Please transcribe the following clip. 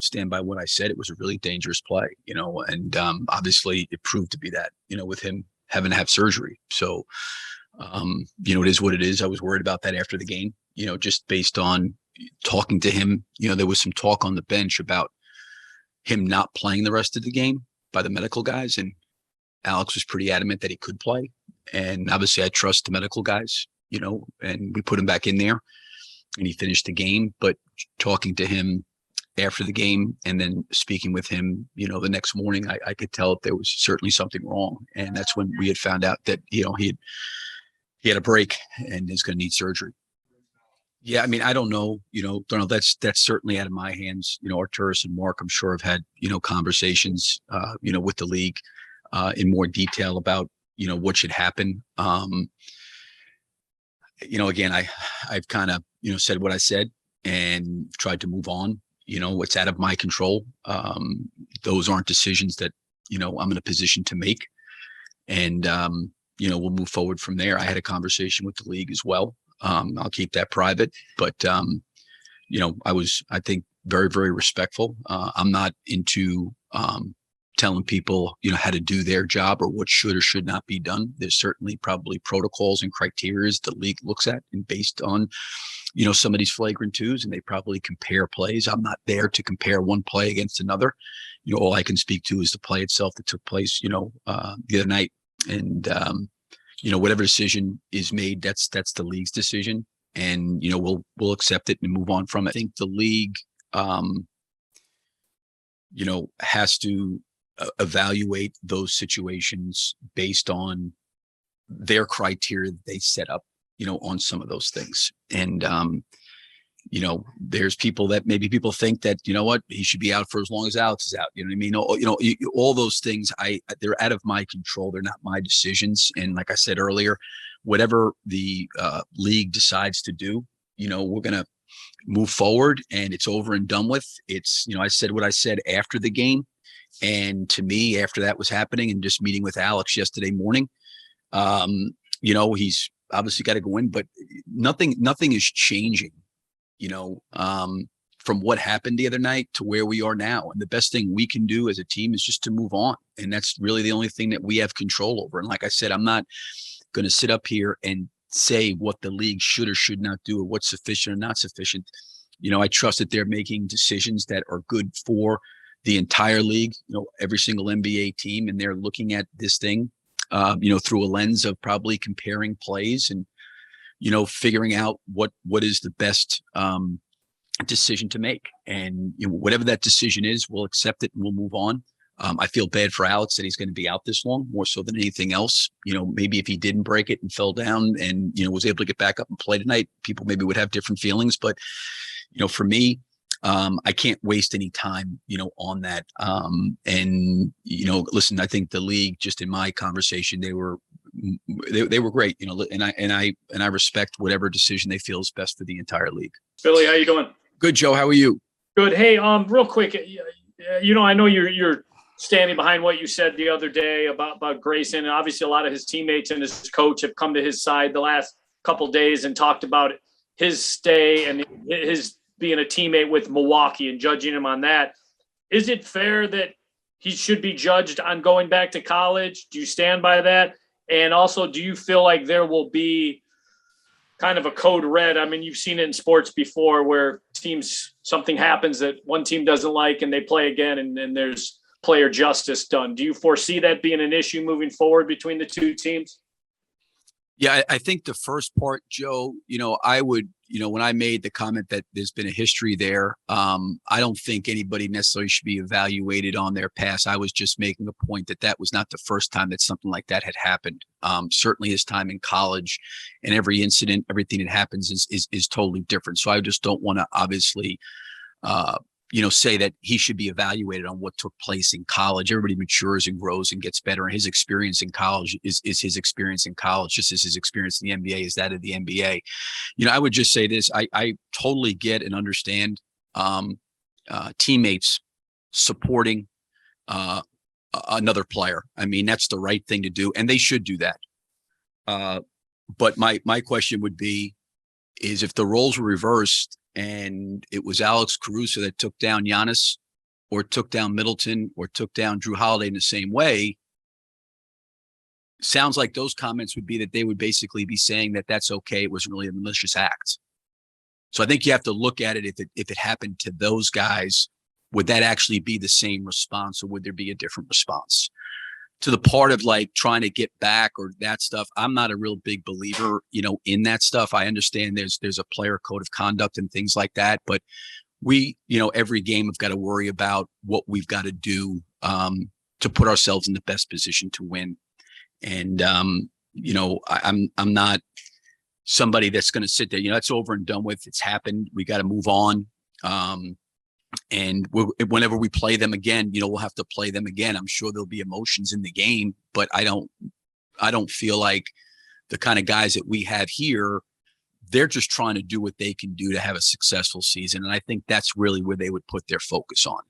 stand by what I said. It was a really dangerous play, and obviously it proved to be that, with him having to have surgery. So, it is what it is. I was worried about that after the game, just based on talking to him. There was some talk on the bench about him not playing the rest of the game by the medical guys. And Alex was pretty adamant that he could play. And obviously I trust the medical guys, and we put him back in there and he finished the game. But talking to him after the game and then speaking with him, the next morning, I could tell that there was certainly something wrong. And that's when we had found out that, he had a break and is going to need surgery. Yeah, I mean, I don't know, that's certainly out of my hands. Arturas and Mark, I'm sure, have had, conversations, with the league in more detail about, what should happen. Again, I've kind of, said what I said and tried to move on. What's out of my control. Those aren't decisions that, I'm in a position to make. And, we'll move forward from there. I had a conversation with the league as well. I'll keep that private, but, I was, I think, very, very respectful. I'm not into, telling people, how to do their job or what should or should not be done. There's certainly probably protocols and criteria the league looks at and based on, some of these flagrant twos, and they probably compare plays. I'm not there to compare one play against another. All I can speak to is the play itself that took place, the other night. And, whatever decision is made, that's the league's decision. And, we'll accept it and move on from it. I think the league, has to evaluate those situations based on their criteria that they set up, on some of those things. And, there's people that maybe people think that, he should be out for as long as Alex is out. You know what I mean? All those things, they're out of my control. They're not my decisions. And like I said earlier, whatever the league decides to do, we're going to move forward and it's over and done with. It's, I said what I said after the game. And to me, after that was happening and just meeting with Alex yesterday morning, he's obviously got to go in, but nothing is changing, from what happened the other night to where we are now. And the best thing we can do as a team is just to move on. And that's really the only thing that we have control over. And like I said, I'm not going to sit up here and say what the league should or should not do or what's sufficient or not sufficient. I trust that they're making decisions that are good for the entire league, every single NBA team. And they're looking at this thing, through a lens of probably comparing plays and, figuring out what is the best decision to make. And whatever that decision is, we'll accept it and we'll move on. I feel bad for Alex that he's going to be out this long, more so than anything else. Maybe if he didn't break it and fell down and, was able to get back up and play tonight, people maybe would have different feelings. But, for me, I can't waste any time, on that. And, listen, I think the league, just in my conversation, they were great, and I respect whatever decision they feel is best for the entire league. Billy, how you doing? Good, Joe. How are you? Good. Hey, real quick, I know you're standing behind what you said the other day about Grayson, and obviously a lot of his teammates and his coach have come to his side the last couple of days and talked about his stay and his being a teammate with Milwaukee and judging him on that. Is it fair that he should be judged on going back to college? Do you stand by that? And also, do you feel like there will be kind of a code red? I mean, you've seen it in sports before where something happens that one team doesn't like and they play again and there's player justice done. Do you foresee that being an issue moving forward between the two teams? Yeah, I think the first part, Joe, I would, when I made the comment that there's been a history there, I don't think anybody necessarily should be evaluated on their past. I was just making a point that was not the first time that something like that had happened. Certainly his time in college and every incident, everything that happens is totally different. So I just don't want to obviously, say that he should be evaluated on what took place in college. Everybody matures and grows and gets better. And his experience in college is his experience in college, just as his experience in the NBA is that of the NBA. I would just say this. I totally get and understand teammates supporting another player. I mean, that's the right thing to do, and they should do that. But my question would be, is if the roles were reversed and it was Alex Caruso that took down Giannis or took down Middleton or took down Drew Holiday in the same way, sounds like those comments would be that they would basically be saying that that's okay. It wasn't really a malicious act. So I think you have to look at it. If it happened to those guys, would that actually be the same response, or would there be a different response? To the part of like trying to get back or that stuff, I'm not a real big believer, in that stuff. I understand there's a player code of conduct and things like that, but we, every game we've got to worry about what we've got to do to put ourselves in the best position to win. And I'm not somebody that's going to sit there. It's over and done with. It's happened. We got to move on. And whenever we play them again, we'll have to play them again. I'm sure there'll be emotions in the game, but I don't feel like the kind of guys that we have here, they're just trying to do what they can do to have a successful season. And I think that's really where they would put their focus on.